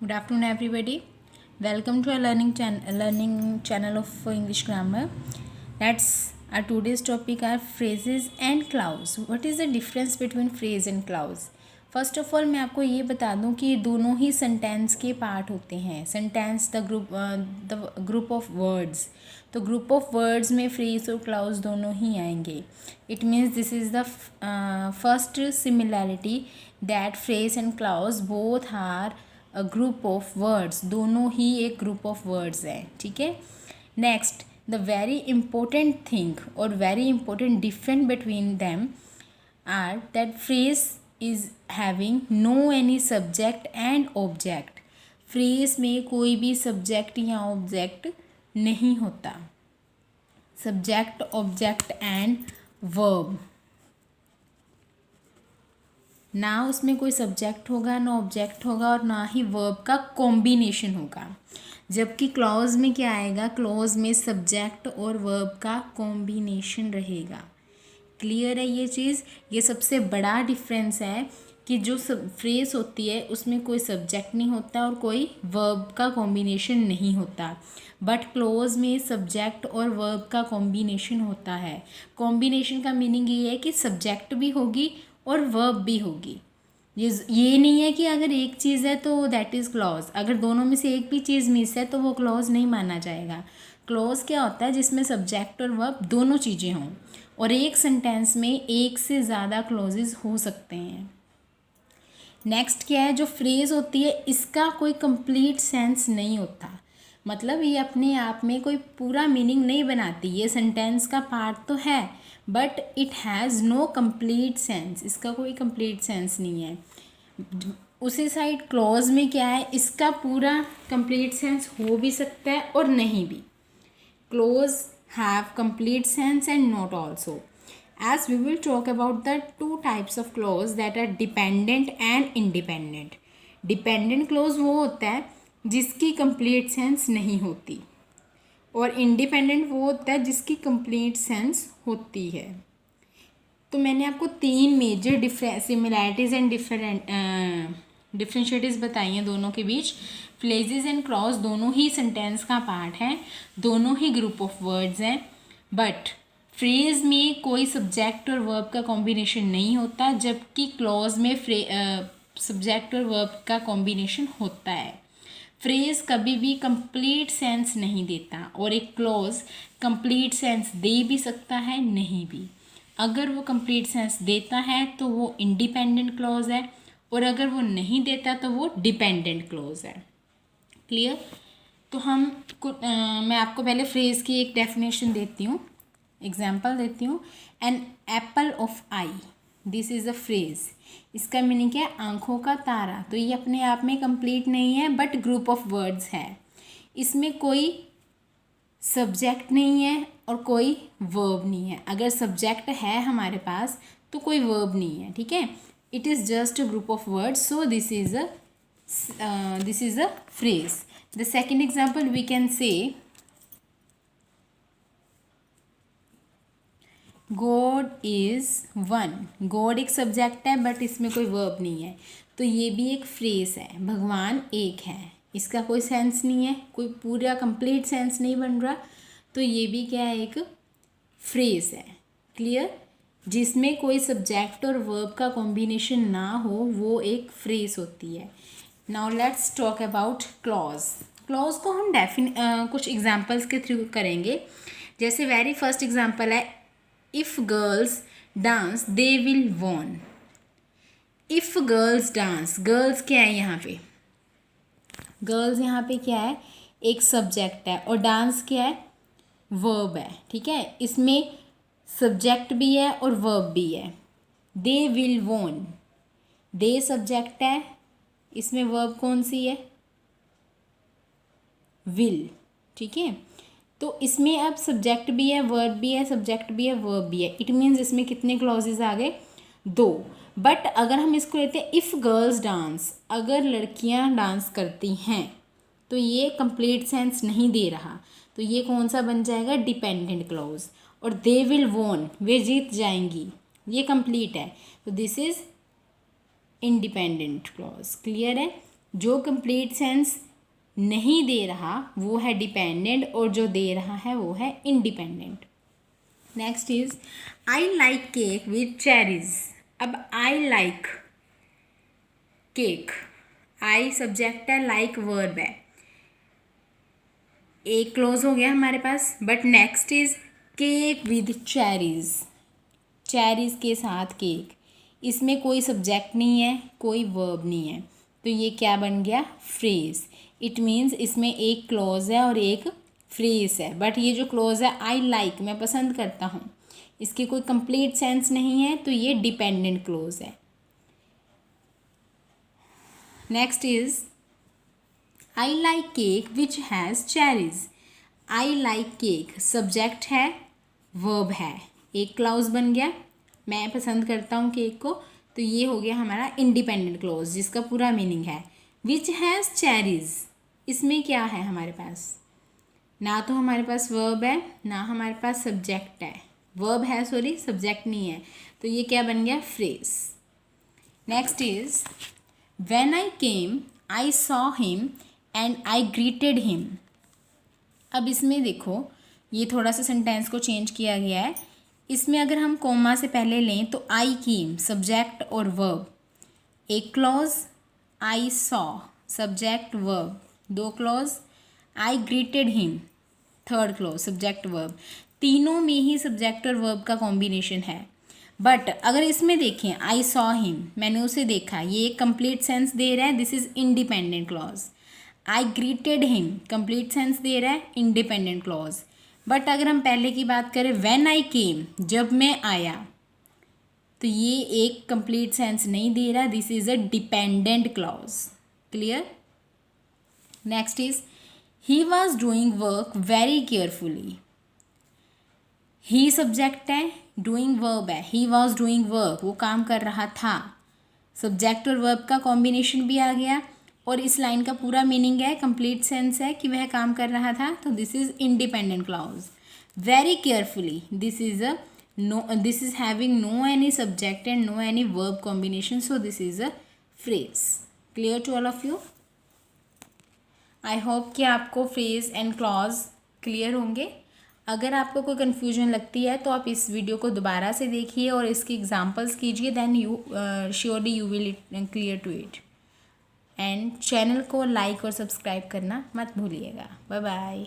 Good afternoon, everybody. Welcome to our learning channel of English grammar. Let's our today's topic are phrases and clause. What is the difference between phrase and clause? First of all मैं आपको ये बता दूं कि दोनों ही sentence के part होते हैं. Sentence the group of words. तो ग्रुप ऑफ वर्ड्स में फ्रेज और क्लाउज दोनों ही आएंगे. It means this is the first similarity that phrase and clause both are a group of words. दोनों ही एक ग्रुप ऑफ वर्ड्स हैं. ठीक है. Next, the very important thing और very important difference between them are that phrase is having no any subject and object. Phrase में कोई भी सब्जेक्ट या ऑब्जेक्ट नहीं होता. Subject, object and verb. ना उसमें कोई सब्जेक्ट होगा, ना ऑब्जेक्ट होगा और ना ही वर्ब का कॉम्बिनेशन होगा. जबकि क्लॉज में क्या आएगा? क्लॉज में सब्जेक्ट और वर्ब का कॉम्बिनेशन रहेगा. क्लियर है ये चीज़? ये सबसे बड़ा डिफरेंस है कि जो फ्रेज होती है उसमें कोई सब्जेक्ट नहीं होता और कोई वर्ब का कॉम्बिनेशन नहीं होता. बट क्लोज में सब्जेक्ट और वर्ब का कॉम्बिनेशन होता है. कॉम्बिनेशन का मीनिंग ये है कि सब्जेक्ट भी होगी और वर्ब भी होगी. ये नहीं है कि अगर एक चीज़ है तो दैट इज़ क्लॉज. अगर दोनों में से एक भी चीज़ मिस है तो वो क्लॉज नहीं माना जाएगा. क्लॉज क्या होता है? जिसमें सब्जेक्ट और वर्ब दोनों चीज़ें हों. और एक सेंटेंस में एक से ज़्यादा क्लॉजेज हो सकते हैं. नेक्स्ट क्या है? जो फ्रेज होती है इसका कोई कंप्लीट सेंस नहीं होता. मतलब ये अपने आप में कोई पूरा मीनिंग नहीं बनाती. ये सेंटेंस का पार्ट तो है but it has no complete sense. इसका कोई कंप्लीट सेंस नहीं है. उसी साइड क्लॉज में क्या है? इसका पूरा कंप्लीट सेंस हो भी सकता है और नहीं भी. Clause have complete sense and not also. As we will talk about the two types of clause that are dependent and independent. Dependent clause वो होता है जिसकी complete sense नहीं होती और independent वो होता है जिसकी complete sense होती है. तो मैंने आपको तीन मेजर सिमिलैरिटीज़ एंड डिफरेंशिएटिव्स बताई हैं दोनों के बीच. फ्रेजेस एंड क्लॉज दोनों ही सेंटेंस का पार्ट हैं. दोनों ही ग्रुप ऑफ वर्ड्स हैं. बट फ्रेज में कोई सब्जेक्ट और वर्ब का कॉम्बिनेशन नहीं होता जबकि क्लॉज में सब्जेक्ट और वर्ब का कॉम्बिनेशन होता है. फ्रेज कभी भी कंप्लीट सेंस नहीं देता और एक क्लॉज कंप्लीट सेंस दे भी सकता है, नहीं भी. अगर वो कंप्लीट सेंस देता है तो वो इंडिपेंडेंट क्लॉज है और अगर वो नहीं देता तो वो डिपेंडेंट क्लॉज है. क्लियर? तो मैं आपको पहले फ्रेज की एक डेफिनेशन देती हूँ, एग्जाम्पल देती हूँ. An apple of eye, this is a phrase. इसका मीनिंग क्या है? आँखों का तारा. तो ये अपने आप में कंप्लीट नहीं है बट ग्रुप ऑफ वर्ड्स है. इसमें कोई सब्जेक्ट नहीं है और कोई वर्ब नहीं है. अगर सब्जेक्ट है हमारे पास तो कोई वर्ब नहीं है. ठीक है. It is just a group of words. So this is a phrase. The second example we can say God is one. God एक सब्जेक्ट है बट इसमें कोई वर्ब नहीं है तो ये भी एक फ्रेज है. भगवान एक है, इसका कोई सेंस नहीं है, कोई पूरा कंप्लीट सेंस नहीं बन रहा तो ये भी क्या है? एक फ्रेज है. क्लियर? जिसमें कोई सब्जेक्ट और वर्ब का कॉम्बिनेशन ना हो वो एक फ्रेज होती है. Now let's talk about clause. Clause को हम कुछ एग्जाम्पल्स के थ्रू करेंगे. जैसे वेरी फर्स्ट एग्जाम्पल है, if girls dance they will won. If girls dance, girls क्या है यहाँ पे? गर्ल्स यहाँ पे क्या है? एक सब्जेक्ट है और डांस क्या है? वर्ब है. ठीक है. इसमें सब्जेक्ट भी है और वर्ब भी है. They will won, they subject है, इसमें वर्ब कौन सी है? विल. ठीक है. तो इसमें अब सब्जेक्ट भी है, वर्ब भी है, सब्जेक्ट भी है, वर्ब भी है. इट मीन्स इसमें कितने क्लॉजेज आ गए? 2. बट अगर हम इसको लेते हैं इफ़ गर्ल्स डांस, अगर लड़कियां डांस करती हैं तो ये कंप्लीट सेंस नहीं दे रहा. तो ये कौन सा बन जाएगा? Dependent clause. और दे विल वॉन, वे जीत जाएंगी, ये कंप्लीट है. तो this is independent clause. Clear है? जो कंप्लीट सेंस नहीं दे रहा वो है डिपेंडेंट और जो दे रहा है वो है independent. Next is I like cake with cherries. अब I like cake, I subject है, लाइक वर्ब है, एक क्लोज हो गया हमारे पास। But next is cake with cherries, cherries के साथ केक, इसमें कोई सब्जेक्ट नहीं है, कोई वर्ब नहीं है, तो ये क्या बन गया, फ्रेज। इट मीन्स इसमें एक क्लोज है और एक फ्रेज है। बट ये जो क्लोज है आई लाइक, मैं पसंद करता हूँ, इसकी कोई कंप्लीट सेंस नहीं है, तो ये डिपेंडेंट क्लोज है। Next is I like cake which has cherries. I like cake subject है, वर्ब है, एक क्लॉज बन गया, मैं पसंद करता हूँ केक को, तो ये हो गया हमारा इंडिपेंडेंट क्लॉज जिसका पूरा मीनिंग है विच हैज़ चेरीज। इसमें क्या है हमारे पास, ना तो हमारे पास वर्ब है ना हमारे पास सब्जेक्ट है, वर्ब है सॉरी, सब्जेक्ट नहीं है, तो ये क्या बन गया, phrase. Next is when I came I saw him and I greeted him. अब इसमें देखो ये थोड़ा सा सेंटेंस को चेंज किया गया है। इसमें अगर हम कोमा से पहले लें तो आई केम सब्जेक्ट और वर्ब, एक clause, I saw subject verb, दो clause, I greeted him third clause subject verb, तीनों में ही सब्जेक्ट और वर्ब का कॉम्बिनेशन है। बट अगर इसमें देखें आई सॉ हिम, मैंने उसे देखा, ये एक कंप्लीट सेंस दे रहा है, this is independent clause. I greeted him complete sense दे रहा है, इंडिपेंडेंट क्लॉज। बट अगर हम पहले की बात करें व्हेन आई केम, जब मैं आया, तो ये एक कंप्लीट सेंस नहीं दे रहा, this is a dependent clause. Clear. Next is he was doing work very carefully. He subject है, डूइंग वर्ब है, ही वॉज डूइंग वर्क, वो काम कर रहा था, सब्जेक्ट और वर्ब का कॉम्बिनेशन भी आ गया, और इस लाइन का पूरा मीनिंग है, कंप्लीट सेंस है कि वह काम कर रहा था, तो this is independent clause. Very carefully, this is a no, this is having no any subject and no any verb combination, so this is a phrase. Clear to all of you. I hope कि आपको phrase and clause clear होंगे। अगर आपको कोई confusion लगती है तो आप इस वीडियो को दोबारा से देखिए और इसकी एग्जांपल्स कीजिए, then you surely you will clear to it. And channel को लाइक और सब्सक्राइब करना मत भूलिएगा। Bye bye.